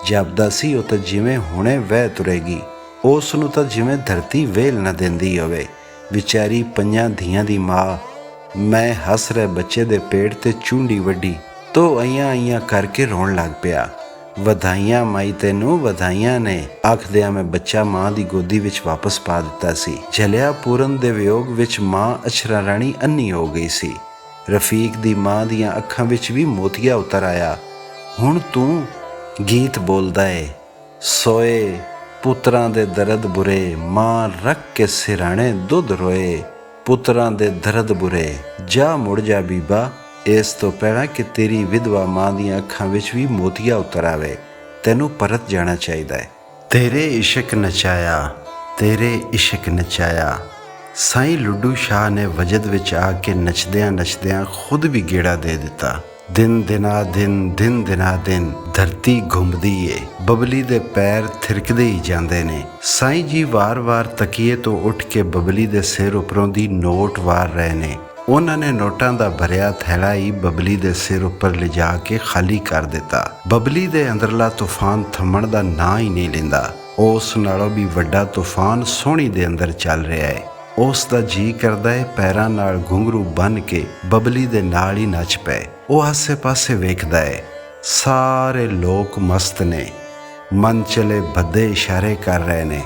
ਜਾਪਦਾ ਸੀ ਉਹ ਤਾਂ ਜਿਵੇਂ ਹੁਣੇ ਵਹਿ ਤੁਰੇਗੀ। ਉਸ ਨੂੰ ਤਾਂ ਜਿਵੇਂ ਧਰਤੀ ਵੇਲ ਨਾ ਦਿੰਦੀ ਹੋਵੇ। ਵਿਚਾਰੀ 5 ਧੀਆਂ ਦੀ ਮਾਂ। ਮੈਂ ਹੱਸ ਰਹੇ ਬੱਚੇ ਦੇ ਪੇਟ ਤੇ ਚੂੰਡੀ ਵੱਢੀ ਤੋ ਆਈਆਂ ਕਰਕੇ ਰੋਣ ਲੱਗ ਪਿਆ। ਵਧਾਈਆਂ ਮਾਈ ਤੈਨੂੰ, ਵਧਾਈਆਂ ਨੇ। ਆਖਦਿਆਂ ਮੈਂ ਬੱਚਾ ਮਾਂ ਦੀ ਗੋਦੀ ਵਿੱਚ ਵਾਪਸ ਪਾ ਦਿੱਤਾ ਸੀ। ਜਲਿਆ ਪੂਰਨ ਦੇ ਵਿਯੋਗ ਵਿੱਚ ਮਾਂ ਅਛਰਾ ਰਾਣੀ ਅੰਨੀ ਹੋ ਗਈ ਸੀ। ਰਫੀਕ ਦੀ ਮਾਂ ਦੀਆਂ ਅੱਖਾਂ ਵਿੱਚ ਵੀ ਮੋਤੀਆ ਉਤਰ ਆਇਆ। ਹੁਣ ਤੂੰ ਗੀਤ ਬੋਲਦਾ ਏ। ਸੋਏ ਪੁੱਤਰਾਂ ਦੇ ਦਰਦ ਬੁਰੇ, ਮਾਂ ਰੱਖ ਕੇ ਸਿਰਾਣੇ ਦੁੱਧ ਰੋਏ। ਪੁੱਤਰਾਂ ਦੇ ਦਰਦ ਬੁਰੇ, ਜਾ ਮੁੜ ਜਾ ਬੀਬਾ। ਇਸ ਤੋਂ ਪਹਿਲਾਂ ਕਿ ਤੇਰੀ ਵਿਧਵਾ ਮਾਂ ਦੀਆਂ ਅੱਖਾਂ ਵਿੱਚ ਵੀ ਮੋਤੀਆ ਉਤਰ ਆਵੇ, ਤੈਨੂੰ ਪਰਤ ਜਾਣਾ ਚਾਹੀਦਾ ਹੈ। ਤੇਰੇ ਇਸ਼ਕ ਨਚਾਇਆ, ਤੇਰੇ ਇਸ਼ਕ ਨਚਾਇਆ। ਸਾਈਂ ਲੁੱਡੂ ਸ਼ਾਹ ਨੇ ਵਜਦ ਵਿੱਚ ਆ ਕੇ ਨੱਚਦਿਆਂ ਨੱਚਦਿਆਂ ਖੁਦ ਵੀ ਗੇੜਾ ਦੇ ਦਿੱਤਾ। ਦਿਨ ਦਿਨਾ ਦਿਨ ਧਰਤੀ ਘੁੰਮਦੀ ਏ। ਬਬਲੀ ਦੇ ਪੈਰ ਥਿਰਕਦੇ ਹੀ ਜਾਂਦੇ ਨੇ। ਸਾਈਂ ਜੀ ਵਾਰ-ਵਾਰ ਤਕੀਏ ਤੋਂ ਉੱਠ ਕੇ ਬਬਲੀ ਦੇ ਸਿਰ ਉੱਪਰੋਂ ਦੀ ਨੋਟ ਵਾਰ ਰਹੇ ਨੇ। ਉਹਨਾਂ ਨੇ ਨੋਟਾਂ ਦਾ ਭਰਿਆ ਥੈਲਾ ਹੀ ਬਬਲੀ ਦੇ ਸਿਰ ਉੱਪਰ ਲਿਜਾ ਕੇ ਖਾਲੀ ਕਰ ਦਿੱਤਾ। ਬਬਲੀ ਦੇ ਅੰਦਰਲਾ ਤੂਫਾਨ ਥੰਮਣ ਦਾ ਨਾਂ ਹੀ ਨਹੀਂ ਲੈਂਦਾ। ਉਸ ਨਾਲੋਂ ਵੀ ਵੱਡਾ ਤੂਫਾਨ ਸੋਹਣੀ ਦੇ ਅੰਦਰ ਚੱਲ ਰਿਹਾ ਹੈ। ਉਸ ਦਾ ਜੀ ਕਰਦਾ ਹੈ ਪੈਰਾਂ ਨਾਲ ਘੁੰਘਰੂ ਬੰਨ੍ਹ ਕੇ ਬਬਲੀ ਦੇ ਨਾਲ ਹੀ ਨੱਚ ਪਏ। ਉਹ ਆਸੇ ਪਾਸੇ ਵੇਖਦਾ ਹੈ। ਸਾਰੇ ਲੋਕ ਮਸਤ ਨੇ, ਮਨ ਚਲੇ ਭੱਦੇ ਇਸ਼ਾਰੇ ਕਰ ਰਹੇ ਨੇ।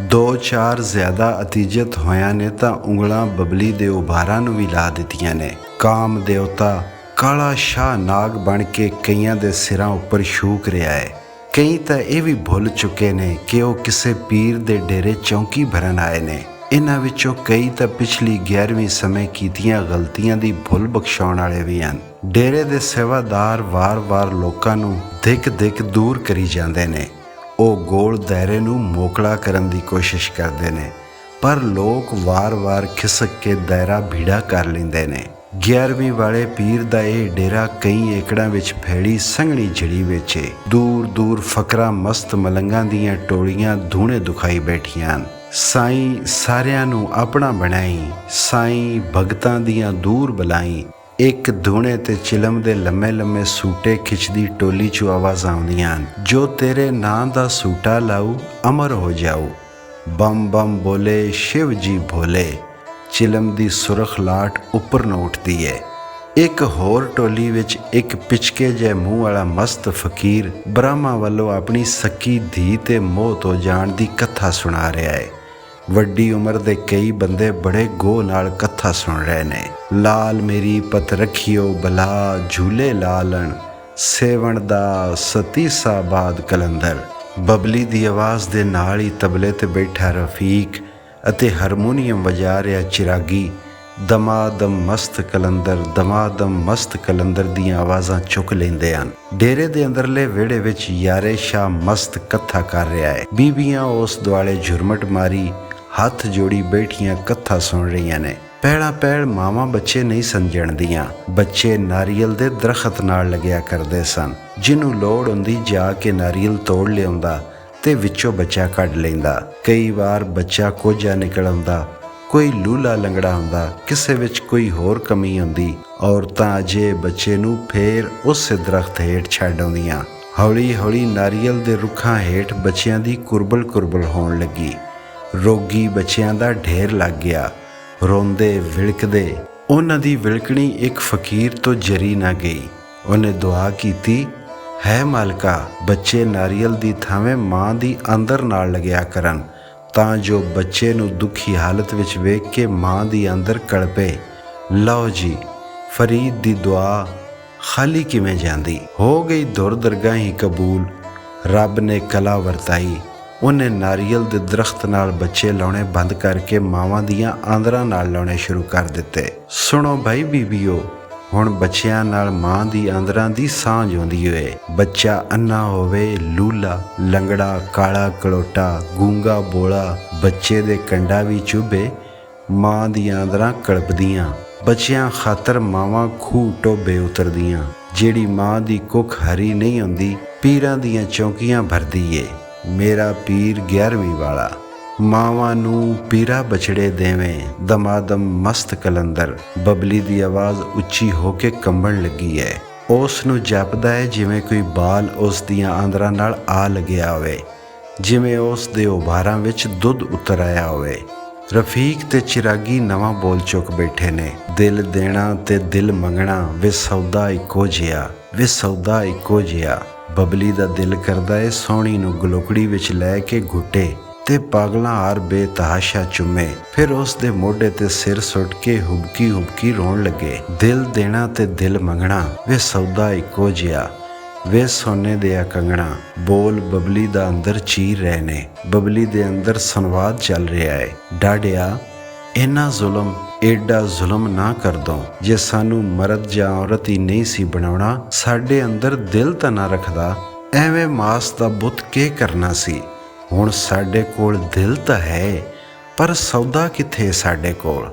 2-4 ਜ਼ਿਆਦਾ ਅਤੀਜਤ ਹੋਇਆਂ ਨੇ ਤਾਂ ਉਂਗਲਾਂ ਬਬਲੀ ਦੇ ਉਭਾਰਾਂ ਨੂੰ ਵੀ ਲਾ ਦਿੱਤੀਆਂ ਨੇ। ਕਾਮ ਦੇਵਤਾ ਕਾਲਾ ਸ਼ਾਹ ਨਾਗ ਬਣ ਕੇ ਕਈਆਂ ਦੇ ਸਿਰਾਂ ਉੱਪਰ ਸ਼ੂਕ ਰਿਹਾ ਹੈ। ਕਈ ਤਾਂ ਇਹ ਵੀ ਭੁੱਲ ਚੁੱਕੇ ਨੇ ਕਿ ਉਹ ਕਿਸੇ ਪੀਰ ਦੇ ਡੇਰੇ ਚੌਂਕੀ ਭਰਨ ਆਏ ਨੇ। ਇਹਨਾਂ ਵਿੱਚੋਂ ਕਈ ਤਾਂ ਪਿਛਲੀ 11ਵੀਂ ਸਮੇਂ ਕੀਤੀਆਂ ਗਲਤੀਆਂ ਦੀ ਭੁੱਲ ਬਖਸ਼ਾਉਣ ਵਾਲੇ ਵੀ ਹਨ। ਡੇਰੇ ਦੇ ਸੇਵਾਦਾਰ ਵਾਰ-ਵਾਰ ਲੋਕਾਂ ਨੂੰ ਦਿੱਕ ਦੂਰ ਕਰੀ ਜਾਂਦੇ ਨੇ। ਉਹ ਗੋਲ ਦਾਇਰੇ ਨੂੰ ਮੋਕਲਾ ਕਰਨ ਦੀ ਕੋਸ਼ਿਸ਼ ਕਰਦੇ ਨੇ, ਪਰ ਲੋਕ ਵਾਰ-ਵਾਰ ਖਿਸਕ ਕੇ ਦਾਇਰਾ ਭੀੜਾ ਕਰ ਲੈਂਦੇ ਨੇ। 11ਵੀਂ ਵਾਲੇ ਪੀਰ ਦਾ ਇਹ ਡੇਰਾ ਕਈ ਏਕੜਾਂ ਵਿੱਚ ਫੈਲੀ ਸੰਘਣੀ ਝੜੀ ਵਿੱਚ ਏ। ਦੂਰ ਫਕਰਾਂ ਮਸਤ ਮਲੰਗਾਂ ਦੀਆਂ ਟੋਲੀਆਂ ਧੂਣੇ ਦੁਖਾਈ ਬੈਠੀਆਂ ਹਨ। ਸਾਈਂ ਸਾਰਿਆਂ ਨੂੰ ਆਪਣਾ ਬਣਾਈ, ਸਾਈਂ ਭਗਤਾਂ ਦੀਆਂ ਦੂਰ ਬੁਲਾਈ। ਇੱਕ ਧੂਣੇ ਤੇ ਚਿਲਮ ਦੇ ਲੰਮੇ ਸੂਟੇ ਖਿੱਚਦੀ ਟੋਲੀ 'ਚੋਂ ਆਵਾਜ਼ਾਂ ਆਉਂਦੀਆਂ ਹਨ, ਜੋ ਤੇਰੇ ਨਾਂ ਦਾ ਸੂਟਾ ਲਾਊ ਅਮਰ ਹੋ ਜਾਊ। ਬੰਮ ਬੰਮ ਬੋਲੇ ਸ਼ਿਵ ਜੀ ਭੋਲੇ। ਚਿਲਮ ਦੀ ਸੁਰਖ ਲਾਟ ਉੱਪਰ ਨੂੰ ਉੱਠਦੀ ਹੈ। ਇੱਕ ਹੋਰ ਟੋਲੀ ਵਿੱਚ ਇੱਕ ਪਿਚਕੇ ਜਿਹੇ ਮੂੰਹ ਵਾਲਾ ਮਸਤ ਫਕੀਰ ਬ੍ਰਹਮਾ ਵੱਲੋਂ ਆਪਣੀ ਸੱਕੀ ਧੀ ਤੇ ਮੋਹ ਤੋਂ ਜਾਣ ਦੀ ਕਥਾ ਸੁਣਾ ਰਿਹਾ ਹੈ। ਵੱਡੀ ਉਮਰ ਦੇ ਕਈ ਬੰਦੇ ਬੜੇ ਗੋਹ ਨਾਲ ਕਥਾ ਸੁਣ ਰਹੇ ਨੇ। ਲਾਲ ਮੇਰੀ ਪਤ ਰੱਖਿਓ ਬਲਾ ਝੂਲੇ ਲਾਲਣ, ਸੇਵਣ ਦਾ ਸਤੀਸਾ ਬਾਦ ਕਲੰਦਰ। ਬਬਲੀ ਦੀ ਆਵਾਜ਼ ਦੇ ਨਾਲ ਹੀ ਤਬਲੇ ਤੇ ਬੈਠਾ ਰਫੀਕ ਅਤੇ ਹਾਰਮੋਨੀਅਮ ਵਜਾ ਰਿਹਾ ਚਿਰਾਗੀ ਦਮਾਦਮ ਮਸਤ ਕਲੰਦਰ ਦੀਆਂ ਆਵਾਜ਼ਾਂ ਚੁੱਕ ਲੈਂਦੇ ਹਨ। ਡੇਰੇ ਦੇ ਅੰਦਰਲੇ ਵਿਹੜੇ ਵਿੱਚ ਯਾਰੇ ਸ਼ਾਹ ਮਸਤ ਕਥਾ ਕਰ ਰਿਹਾ ਹੈ। ਬੀਬੀਆਂ ਉਸ ਦੁਆਲੇ ਝੁਰਮਟ ਮਾਰੀ ਹੱਥ ਜੋੜੀ ਬੈਠੀਆਂ ਕਥਾ ਸੁਣ ਰਹੀਆਂ ਨੇ। ਪਹਿਲਾਂ ਮਾਵਾਂ ਬੱਚੇ ਨਹੀਂ ਸਨ ਜਣਦੀਆਂ। ਬੱਚੇ ਨਾਰੀਅਲ ਦੇ ਦਰਖਤ ਨਾਲ ਲੱਗਿਆ ਕਰਦੇ ਸਨ। ਜਿਹਨੂੰ ਲੋੜ ਹੁੰਦੀ ਜਾ ਕੇ ਨਾਰੀਅਲ ਤੋੜ ਲਿਆਉਂਦਾ ਤੇ ਵਿੱਚੋਂ ਬੱਚਾ ਕੱਢ ਲੈਂਦਾ। ਕਈ ਵਾਰ ਬੱਚਾ ਕੋਝਾ ਨਿਕਲ ਆਉਂਦਾ, ਕੋਈ ਲੂਲਾ ਲੰਗੜਾ ਹੁੰਦਾ, ਕਿਸੇ ਵਿੱਚ ਕੋਈ ਹੋਰ ਕਮੀ ਹੁੰਦੀ। ਔਰਤਾਂ ਅਜੇ ਬੱਚੇ ਨੂੰ ਫੇਰ ਉਸੇ ਦਰਖਤ ਹੇਠ ਛੱਡ ਆਉਂਦੀਆਂ। ਹੌਲੀ ਨਾਰੀਅਲ ਦੇ ਰੁੱਖਾਂ ਹੇਠ ਬੱਚਿਆਂ ਦੀ ਕੁਰਬਲ ਹੋਣ ਲੱਗੀ। ਰੋਗੀ ਬੱਚਿਆਂ ਦਾ ਢੇਰ ਲੱਗ ਗਿਆ। ਰੋਂਦੇ ਵਿਲਕਦੇ ਉਹਨਾਂ ਦੀ ਵਿਲਕਣੀ ਇੱਕ ਫਕੀਰ ਤੋਂ ਜਰੀ ਨਾ ਗਈ। ਉਹਨੇ ਦੁਆ ਕੀਤੀ, ਹੈ ਮਾਲਕਾ, ਬੱਚੇ ਨਾਰੀਅਲ ਦੀ ਥਾਵੇਂ ਮਾਂ ਦੀ ਅੰਦਰ ਨਾਲ ਲੱਗਿਆ ਕਰਨ, ਤਾਂ ਜੋ ਬੱਚੇ ਨੂੰ ਦੁਖੀ ਹਾਲਤ ਵਿੱਚ ਵੇਖ ਕੇ ਮਾਂ ਦੀ ਅੰਦਰ ਕਲਪੇ। ਲਓ ਜੀ, ਫਰੀਦ ਦੀ ਦੁਆ ਖਾਲੀ ਕਿਵੇਂ ਜਾਂਦੀ। ਹੋ ਗਈ ਦੁਰ ਦਰਗਾਹੀ ਕਬੂਲ, ਰੱਬ ਨੇ ਕਲਾ ਵਰਤਾਈ। ਉਹਨੇ ਨਾਰੀਅਲ ਦੇ ਦਰਖਤ ਨਾਲ ਬੱਚੇ ਲਾਉਣੇ ਬੰਦ ਕਰਕੇ ਮਾਵਾਂ ਦੀਆਂ ਆਂਦਰਾਂ ਨਾਲ ਲਾਉਣੇ ਸ਼ੁਰੂ ਕਰ ਦਿੱਤੇ। ਸੁਣੋ ਭਾਈ ਬੀਬੀਓ, ਹੁਣ ਬੱਚਿਆਂ ਨਾਲ ਮਾਂ ਦੀ ਆਂਦਰਾਂ ਦੀ ਸਾਂਝ ਆਉਂਦੀ ਹੋਏ। ਬੱਚਾ ਅੰਨਾ ਹੋਵੇ, ਲੂਲਾ ਲੰਗੜਾ, ਕਾਲਾ ਕਲੋਟਾ, ਗੂੰਗਾ ਬੋਲਾ, ਬੱਚੇ ਦੇ ਕੰਡਾ ਵੀ ਚੁੱਭੇ, ਮਾਂ ਦੀਆਂ ਆਂਦਰਾਂ ਕਲਪਦੀਆਂ। ਬੱਚਿਆਂ ਖਾਤਰ ਮਾਵਾਂ ਖੂਹ ਟੋਬੇ ਉਤਰਦੀਆਂ। ਜਿਹੜੀ ਮਾਂ ਦੀ ਕੁੱਖ ਹਰੀ ਨਹੀਂ ਹੁੰਦੀ, ਪੀਰਾਂ ਦੀਆਂ ਚੌਂਕੀਆਂ ਭਰਦੀ ਏ। ਮੇਰਾ ਪੀਰ 11ਵੀਂ ਵਾਲਾ। ਮਾਵਾਂ ਨੂੰ ਪੀਰਾ ਬਛੜੇ ਦੇਵੇਂ, ਦਮਾਦਮ ਮਸਤ ਕਲੰਦਰ। ਬਬਲੀ ਦੀ ਆਵਾਜ਼ ਉੱਚੀ ਹੋ ਕੇ ਕੰਬਣ ਲੱਗੀ ਹੈ। ਉਸ ਨੂੰ ਜਾਪਦਾ ਹੈ ਜਿਵੇਂ ਕੋਈ ਬਾਲ ਉਸ ਦੀਆਂ ਆਂਦਰਾਂ ਨਾਲ ਆ ਲੱਗਿਆ ਹੋਵੇ, ਜਿਵੇਂ ਉਸ ਦੇ ਉਭਾਰਾਂ ਵਿੱਚ ਦੁੱਧ ਉਤਰ ਆਇਆ ਹੋਵੇ। ਰਫੀਕ ਤੇ ਚਿਰਾਗੀ ਨਵਾਂ ਬੋਲ ਚੁੱਕ ਬੈਠੇ ਨੇ। ਦਿਲ ਦੇਣਾ ਤੇ ਦਿਲ ਮੰਗਣਾ, ਵੇ ਸੌਦਾ ਇੱਕੋ ਜਿਹਾ। ਬਬਲੀ ਦਾ ਦਿਲ ਕਰਦਾ ਏ ਸੋਹਣੀ ਨੂੰ ਗਲੋਕੜੀ ਵਿੱਚ ਲੈ ਕੇ ਘੁੱਟੇ ਤੇ ਪਾਗਲਾਂ ਹਾਰ ਬੇਤਹਾਸ਼ਾ ਚੁੰਮੇ। ਫਿਰ ਉਸ ਦੇ ਮੋਢੇ ਤੇ ਸਿਰ ਸੁੱਟ ਕੇ ਹੁਬਕੀ ਰੋਣ ਲੱਗੇ। ਦਿਲ ਦੇਣਾ ਤੇ ਦਿਲ ਮੰਗਣਾ, ਵੇ ਸੌਦਾ ਇੱਕੋ ਜਿਹਾ, ਵੇ ਸੋਨੇ ਦੇ ਕੰਗਣਾ। ਬੋਲ ਬਬਲੀ ਦਾ ਅੰਦਰ ਚੀਰ ਰਹੇ ਨੇ। ਬਬਲੀ ਦੇ ਅੰਦਰ ਸੰਵਾਦ ਚੱਲ ਰਿਹਾ ਹੈ। ਡਾਢਿਆ, ਏਡਾ ਜ਼ੁਲਮ ਨਾ ਕਰ ਦੋ। ਜੇ ਸਾਨੂੰ ਮਰਦ ਜਾਂ ਔਰਤ ਹੀ ਨਹੀਂ ਸੀ ਬਣਾਉਣਾ, ਸਾਡੇ ਅੰਦਰ ਦਿਲ ਤਾਂ ਨਾ ਰੱਖਦਾ। ਐਵੇਂ ਮਾਸ ਦਾ ਬੁੱਤ ਕੀ ਕਰਨਾ ਸੀ। ਹੁਣ ਸਾਡੇ ਕੋਲ ਦਿਲ ਤਾਂ ਹੈ, ਪਰ ਸੌਦਾ ਕਿੱਥੇ ਸਾਡੇ ਕੋਲ।